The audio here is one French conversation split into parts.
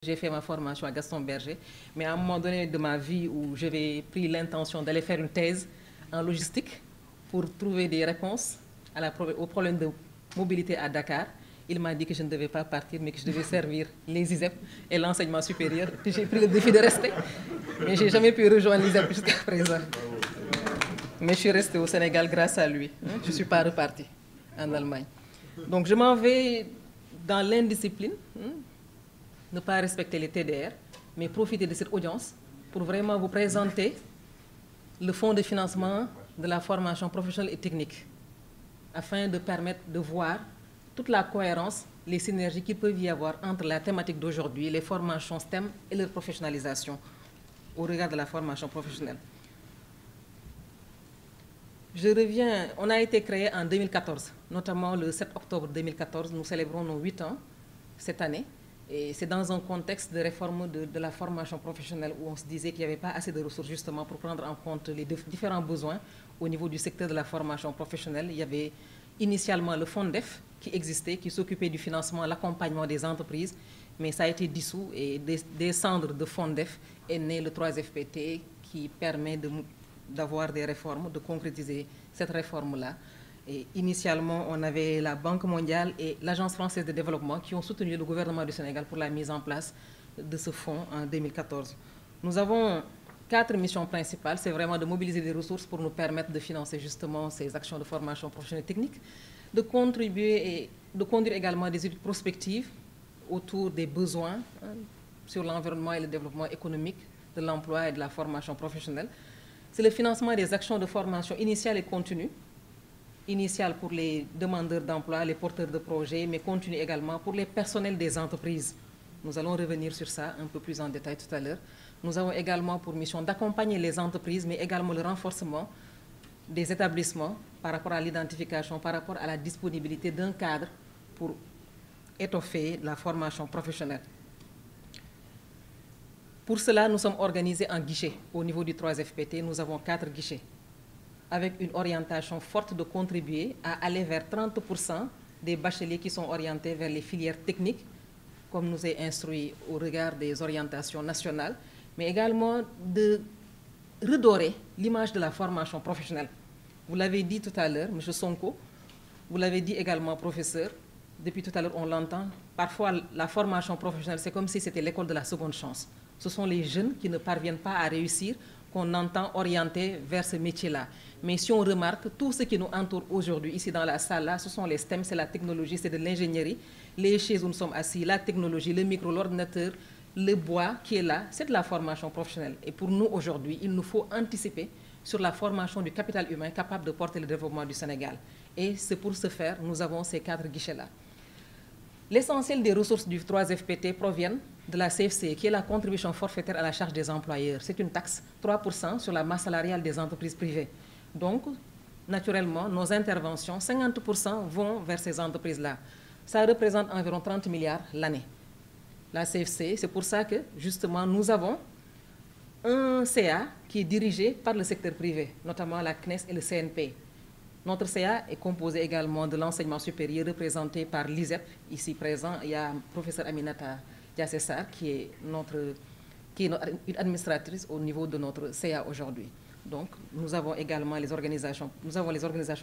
J'ai fait ma formation à Gaston Berger, mais à un moment donné de ma vie où j'avais pris l'intention d'aller faire une thèse en logistique pour trouver des réponses au problème de mobilité à Dakar, il m'a dit que je ne devais pas partir, mais que je devais servir les ISEP et l'enseignement supérieur. J'ai pris le défi de rester, mais je n'ai jamais pu rejoindre l'ISEP jusqu'à présent. Mais je suis restée au Sénégal grâce à lui. Je ne suis pas repartie en Allemagne. Donc je m'en vais dans l'indiscipline, ne pas respecter les TDR, mais profiter de cette audience pour vraiment vous présenter le fonds de financement de la formation professionnelle et technique, afin de permettre de voir toute la cohérence, les synergies qu'il peut y avoir entre la thématique d'aujourd'hui, les formations STEM et leur professionnalisation au regard de la formation professionnelle. Je reviens, on a été créé en 2014, notamment le 7 octobre 2014, nous célébrons nos 8 ans cette année. Et c'est dans un contexte de réforme de la formation professionnelle où on se disait qu'il n'y avait pas assez de ressources justement pour prendre en compte les différents besoins au niveau du secteur de la formation professionnelle. Il y avait initialement le FONDEF qui existait, qui s'occupait du financement, l'accompagnement des entreprises, mais ça a été dissous et des cendres de FONDEF est né le 3FPT qui permet d'avoir des réformes, de concrétiser cette réforme-là. Et initialement, on avait la Banque mondiale et l'Agence française de développement qui ont soutenu le gouvernement du Sénégal pour la mise en place de ce fonds en 2014. Nous avons 4 missions principales. C'est vraiment de mobiliser des ressources pour nous permettre de financer justement ces actions de formation professionnelle et technique, de contribuer et de conduire également des études prospectives autour des besoins sur l'environnement et le développement économique de l'emploi et de la formation professionnelle. C'est le financement des actions de formation initiale et continue, initial pour les demandeurs d'emploi, les porteurs de projets, mais continue également pour les personnels des entreprises. Nous allons revenir sur ça un peu plus en détail tout à l'heure. Nous avons également pour mission d'accompagner les entreprises, mais également le renforcement des établissements par rapport à l'identification, par rapport à la disponibilité d'un cadre pour étoffer la formation professionnelle. Pour cela, nous sommes organisés en guichets. Au niveau du 3FPT, nous avons 4 guichets, avec une orientation forte de contribuer à aller vers 30% des bacheliers qui sont orientés vers les filières techniques, comme nous est instruit au regard des orientations nationales, mais également de redorer l'image de la formation professionnelle. Vous l'avez dit tout à l'heure, M. Sonko, vous l'avez dit également, professeur, depuis tout à l'heure on l'entend, parfois la formation professionnelle, c'est comme si c'était l'école de la seconde chance. Ce sont les jeunes qui ne parviennent pas à réussir qu'on entend orienter vers ce métier-là. Mais si on remarque, tout ce qui nous entoure aujourd'hui, ici dans la salle-là, ce sont les STEM, c'est la technologie, c'est de l'ingénierie. Les chaises où nous sommes assis, la technologie, le micro, l'ordinateur, le bois qui est là, c'est de la formation professionnelle. Et pour nous, aujourd'hui, il nous faut anticiper sur la formation du capital humain capable de porter le développement du Sénégal. Et c'est pour ce faire, nous avons ces 4 guichets-là. L'essentiel des ressources du 3FPT proviennent de la CFC, qui est la contribution forfaitaire à la charge des employeurs. C'est une taxe, 3% sur la masse salariale des entreprises privées. Donc, naturellement, nos interventions, 50% vont vers ces entreprises-là. Ça représente environ 30 milliards l'année. La CFC, c'est pour ça que, justement, nous avons un CA qui est dirigé par le secteur privé, notamment la CNES et le CNP. Notre CA est composé également de l'enseignement supérieur représenté par l'ISEP, ici présent. Il y a le professeur Aminata Diassessar qui est une administratrice au niveau de notre CA aujourd'hui. Donc, nous avons également les organisations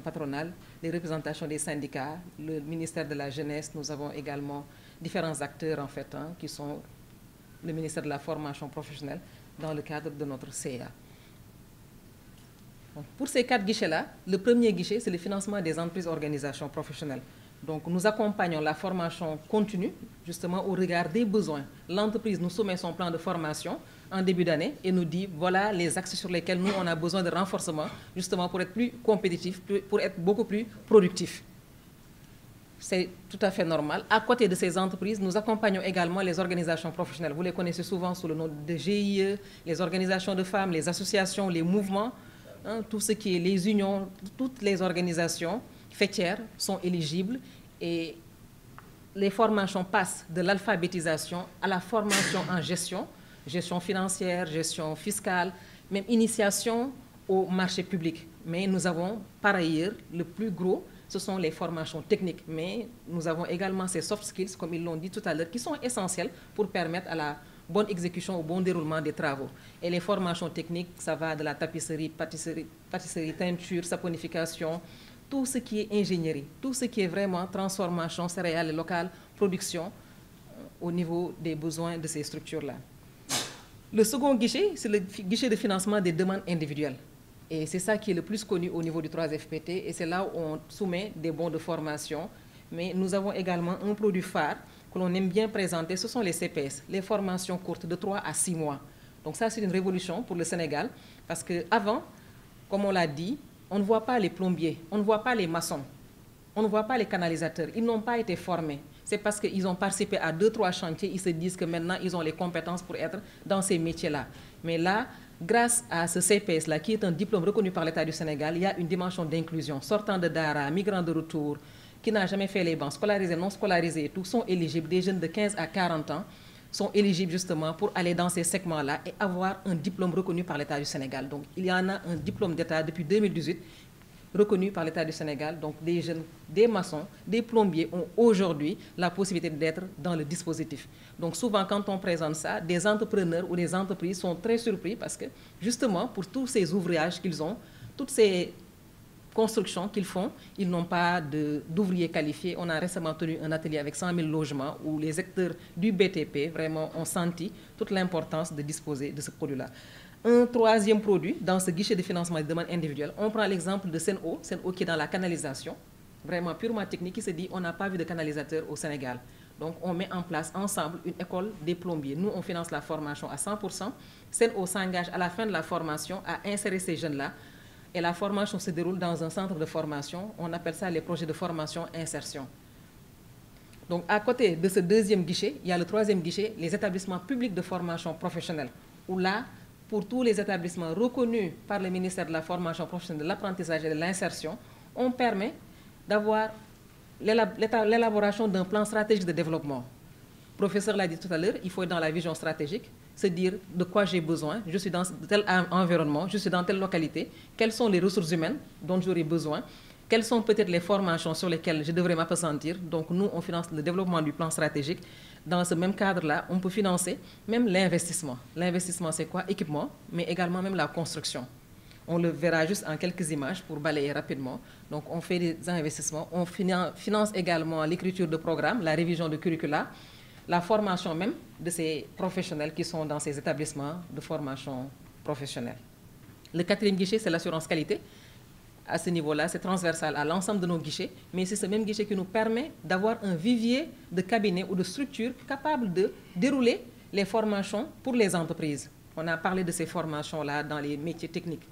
patronales, les représentations des syndicats, le ministère de la Jeunesse. Nous avons également différents acteurs, en fait, qui sont le ministère de la Formation professionnelle dans le cadre de notre CA. Pour ces 4 guichets-là, le premier guichet, c'est le financement des entreprises et organisations professionnelles. Donc, nous accompagnons la formation continue, justement, au regard des besoins. L'entreprise nous soumet son plan de formation en début d'année et nous dit, voilà les axes sur lesquels nous, on a besoin de renforcement, justement, pour être plus compétitif, pour être beaucoup plus productif. C'est tout à fait normal. À côté de ces entreprises, nous accompagnons également les organisations professionnelles. Vous les connaissez souvent sous le nom de GIE, les organisations de femmes, les associations, les mouvements, tout ce qui est les unions, toutes les organisations faîtières sont éligibles et les formations passent de l'alphabétisation à la formation en gestion, gestion financière, gestion fiscale, même initiation au marché public. Mais nous avons par ailleurs le plus gros ce sont les formations techniques. Mais nous avons également ces soft skills, comme ils l'ont dit tout à l'heure, qui sont essentiels pour permettre à la bonne exécution, au bon déroulement des travaux. Et les formations techniques, ça va de la tapisserie, pâtisserie, teinture, saponification, tout ce qui est ingénierie, tout ce qui est vraiment transformation céréales locale, production au niveau des besoins de ces structures-là. Le second guichet, c'est le guichet de financement des demandes individuelles. Et c'est ça qui est le plus connu au niveau du 3FPT, et c'est là où on soumet des bons de formation. Mais nous avons également un produit phare que l'on aime bien présenter, ce sont les CPS, les formations courtes de 3 à 6 mois. Donc ça, c'est une révolution pour le Sénégal, parce qu'avant, comme on l'a dit, on ne voit pas les plombiers, on ne voit pas les maçons, on ne voit pas les canalisateurs, ils n'ont pas été formés. C'est parce qu'ils ont participé à 2-3 chantiers, ils se disent que maintenant, ils ont les compétences pour être dans ces métiers-là. Mais là, grâce à ce CPS-là, qui est un diplôme reconnu par l'État du Sénégal, il y a une dimension d'inclusion. Sortant de Dara, migrants de retour, qui n'a jamais fait les bancs, scolarisés, non scolarisés, tous sont éligibles. Des jeunes de 15 à 40 ans sont éligibles justement pour aller dans ces segments-là et avoir un diplôme reconnu par l'État du Sénégal. Donc, il y en a un diplôme d'État depuis 2018 reconnu par l'État du Sénégal. Donc, des jeunes, des maçons, des plombiers ont aujourd'hui la possibilité d'être dans le dispositif. Donc, souvent, quand on présente ça, des entrepreneurs ou des entreprises sont très surpris parce que, justement, pour tous ces ouvrages qu'ils ont, toutes ces constructions qu'ils font, ils n'ont pas d'ouvriers qualifiés. On a récemment tenu un atelier avec 100 000 logements où les acteurs du BTP vraiment ont senti toute l'importance de disposer de ce produit-là. Un troisième produit, dans ce guichet de financement des demandes individuelles, on prend l'exemple de Sen'Eau qui est dans la canalisation, vraiment purement technique, qui se dit on n'a pas vu de canalisateur au Sénégal. Donc on met en place ensemble une école des plombiers. Nous, on finance la formation à 100%. Sen'Eau s'engage à la fin de la formation à insérer ces jeunes-là. Et la formation se déroule dans un centre de formation. On appelle ça les projets de formation insertion. Donc, à côté de ce deuxième guichet, il y a le troisième guichet, les établissements publics de formation professionnelle, où là, pour tous les établissements reconnus par le ministère de la formation professionnelle, de l'apprentissage et de l'insertion, on permet d'avoir l'élaboration d'un plan stratégique de développement. Le professeur l'a dit tout à l'heure, il faut être dans la vision stratégique, se dire de quoi j'ai besoin, je suis dans tel environnement, je suis dans telle localité, quelles sont les ressources humaines dont j'aurai besoin, quelles sont peut-être les formations sur lesquelles je devrais m'appesantir. Donc nous, on finance le développement du plan stratégique. Dans ce même cadre-là, on peut financer même l'investissement. L'investissement, c'est quoi? Équipement, mais également même la construction. On le verra juste en quelques images pour balayer rapidement. Donc on fait des investissements, on finance également l'écriture de programmes, la révision de curricula, la formation même de ces professionnels qui sont dans ces établissements de formation professionnelle. Le quatrième guichet, c'est l'assurance qualité. À ce niveau-là, c'est transversal à l'ensemble de nos guichets, mais c'est ce même guichet qui nous permet d'avoir un vivier de cabinets ou de structures capables de dérouler les formations pour les entreprises. On a parlé de ces formations-là dans les métiers techniques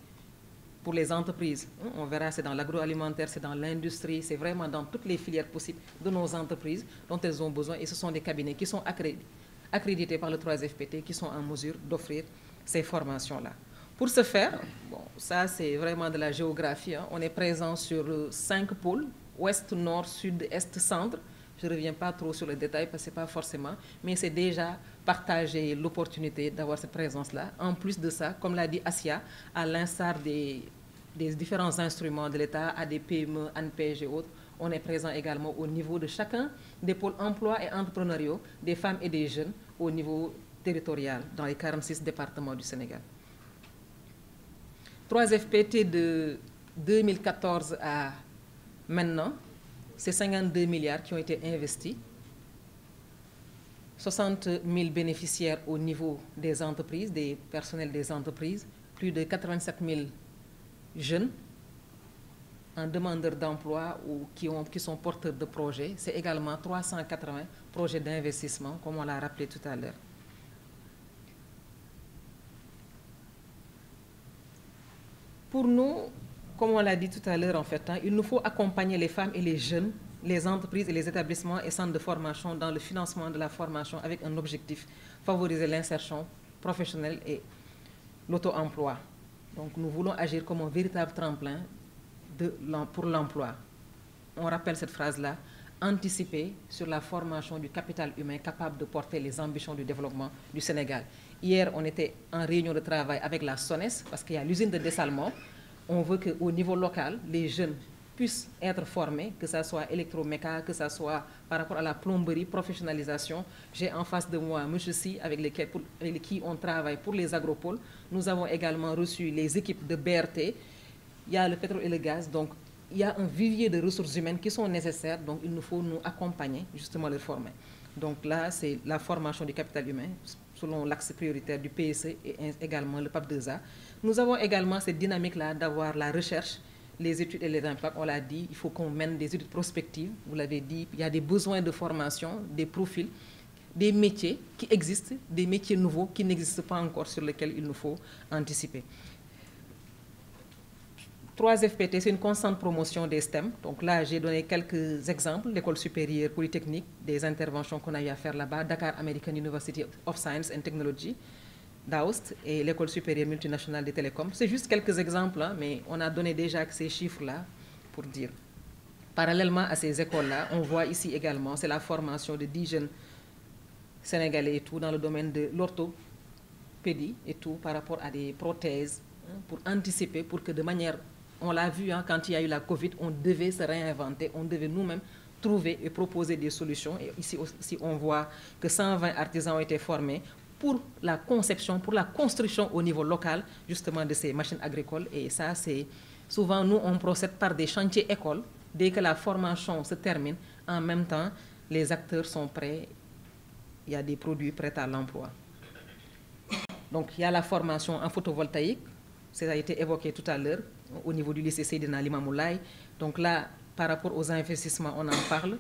pour les entreprises. On verra, c'est dans l'agroalimentaire, c'est dans l'industrie, c'est vraiment dans toutes les filières possibles de nos entreprises dont elles ont besoin. Et ce sont des cabinets qui sont accrédités par le 3FPT, qui sont en mesure d'offrir ces formations-là. Pour ce faire, bon, ça c'est vraiment de la géographie, hein. On est présent sur 5 pôles, ouest, nord, sud, est, centre. Je ne reviens pas trop sur le détail parce que ce n'est pas forcément, mais c'est déjà partager l'opportunité d'avoir cette présence-là. En plus de ça, comme l'a dit Asia, à l'instar des différents instruments de l'État, à des PME, ANPEJ et autres, on est présent également au niveau de chacun des pôles emploi et entrepreneuriaux, des femmes et des jeunes au niveau territorial dans les 46 départements du Sénégal. 3FPT de 2014 à maintenant, c'est 52 milliards qui ont été investis, 60 000 bénéficiaires au niveau des entreprises, des personnels des entreprises, plus de 87 000 jeunes en demandeurs d'emploi ou qui sont porteurs de projets. C'est également 380 projets d'investissement, comme on l'a rappelé tout à l'heure. Pour nous, comme on l'a dit tout à l'heure, en fait, il nous faut accompagner les femmes et les jeunes, les entreprises et les établissements et centres de formation dans le financement de la formation avec un objectif, favoriser l'insertion professionnelle et l'auto-emploi. Donc nous voulons agir comme un véritable tremplin pour l'emploi. On rappelle cette phrase-là, anticiper sur la formation du capital humain capable de porter les ambitions du développement du Sénégal. Hier, on était en réunion de travail avec la SONES parce qu'il y a l'usine de dessalement. On veut qu'au niveau local, les jeunes puissent être formés, que ce soit électroméca, que ce soit par rapport à la plomberie, professionnalisation. J'ai en face de moi M. Si, avec qui on travaille pour les agropoles. Nous avons également reçu les équipes de BRT. Il y a le pétrole et le gaz, donc il y a un vivier de ressources humaines qui sont nécessaires, donc il nous faut nous accompagner, justement les former. Donc là, c'est la formation du capital humain, selon l'axe prioritaire du PSE et également le PAP 2A. Nous avons également cette dynamique-là d'avoir la recherche, les études et les impacts. On l'a dit, il faut qu'on mène des études prospectives. Vous l'avez dit, il y a des besoins de formation, des profils, des métiers qui existent, des métiers nouveaux qui n'existent pas encore, sur lesquels il nous faut anticiper. 3FPT, c'est une constante promotion des STEM. Donc là, j'ai donné quelques exemples. L'École supérieure polytechnique, des interventions qu'on a eu à faire là-bas, Dakar American University of Science and Technology, DAOST, et l'École supérieure multinationale des télécoms. C'est juste quelques exemples, hein, mais on a donné déjà ces chiffres-là pour dire. Parallèlement à ces écoles-là, on voit ici également, c'est la formation de 10 jeunes Sénégalais et tout, dans le domaine de l'orthopédie et tout, par rapport à des prothèses, hein, pour anticiper, pour que de manière... On l'a vu, hein, quand il y a eu la Covid, on devait se réinventer, on devait nous-mêmes trouver et proposer des solutions. Et ici aussi, on voit que 120 artisans ont été formés pour la conception, pour la construction au niveau local, justement, de ces machines agricoles. Et ça, c'est... Souvent, nous, on procède par des chantiers écoles. Dès que la formation se termine, en même temps, les acteurs sont prêts. Il y a des produits prêts à l'emploi. Donc, il y a la formation en photovoltaïque. Ça a été évoqué tout à l'heure au niveau du lycée Seydina Limamou Laye. Donc là, par rapport aux investissements, on en parle.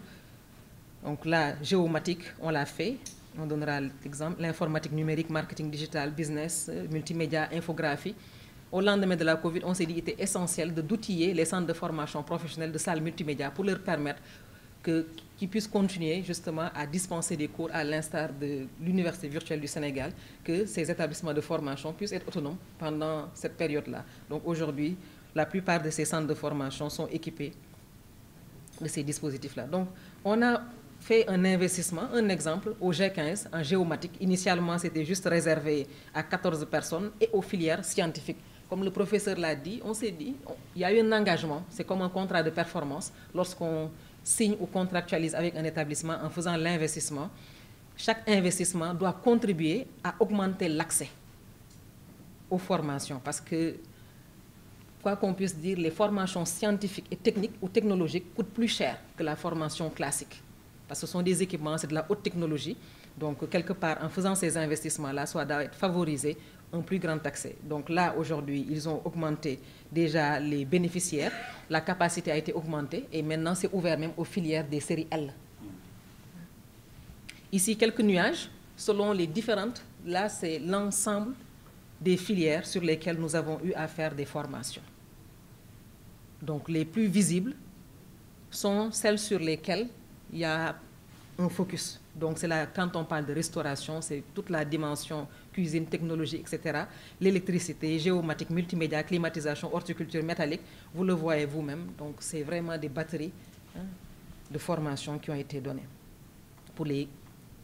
Donc la géomatique, on l'a fait. On donnera l'exemple. L'informatique numérique, marketing digital, business, multimédia, infographie. Au lendemain de la Covid, on s'est dit qu'il était essentiel d'outiller les centres de formation professionnelle de salles multimédia pour leur permettre qu'ils puissent continuer justement à dispenser des cours à l'instar de l'Université virtuelle du Sénégal, que ces établissements de formation puissent être autonomes pendant cette période-là. Donc aujourd'hui, la plupart de ces centres de formation sont équipés de ces dispositifs-là. Donc on a fait un investissement, un exemple, au G15 en géomatique. Initialement, c'était juste réservé à 14 personnes et aux filières scientifiques. Comme le professeur l'a dit, on s'est dit, il y a eu un engagement, c'est comme un contrat de performance. Lorsqu'on signe ou contractualise avec un établissement en faisant l'investissement, chaque investissement doit contribuer à augmenter l'accès aux formations. Parce que, quoi qu'on puisse dire, les formations scientifiques et techniques ou technologiques coûtent plus cher que la formation classique. Parce que ce sont des équipements, c'est de la haute technologie. Donc, quelque part, en faisant ces investissements-là, ça doit être favorisé un plus grand accès. Donc là, aujourd'hui, ils ont augmenté déjà les bénéficiaires, la capacité a été augmentée et maintenant c'est ouvert même aux filières des séries L. Ici, quelques nuages, selon les différentes, là c'est l'ensemble des filières sur lesquelles nous avons eu à faire des formations. Donc les plus visibles sont celles sur lesquelles il y a un focus. Donc c'est là, quand on parle de restauration, c'est toute la dimension cuisine, technologie, etc. L'électricité, géomatique, multimédia, climatisation, horticulture, métallique, vous le voyez vous-même. Donc c'est vraiment des batteries, hein, de formation qui ont été données pour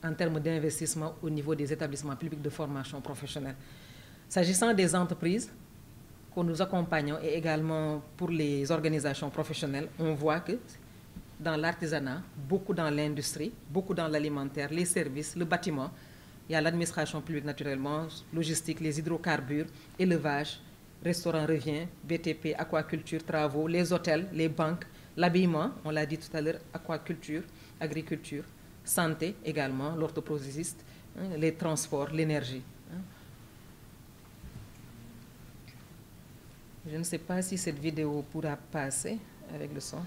en termes d'investissement au niveau des établissements publics de formation professionnelle. S'agissant des entreprises que nous accompagnons et également pour les organisations professionnelles, on voit que dans l'artisanat, beaucoup dans l'industrie, beaucoup dans l'alimentaire, les services, le bâtiment. Il y a l'administration publique naturellement, logistique, les hydrocarbures, élevage, restaurant revient, BTP, aquaculture, travaux, les hôtels, les banques, l'habillement, on l'a dit tout à l'heure, aquaculture, agriculture, santé également, l'orthoprothésiste, hein, les transports, l'énergie. Hein. Je ne sais pas si cette vidéo pourra passer avec le son.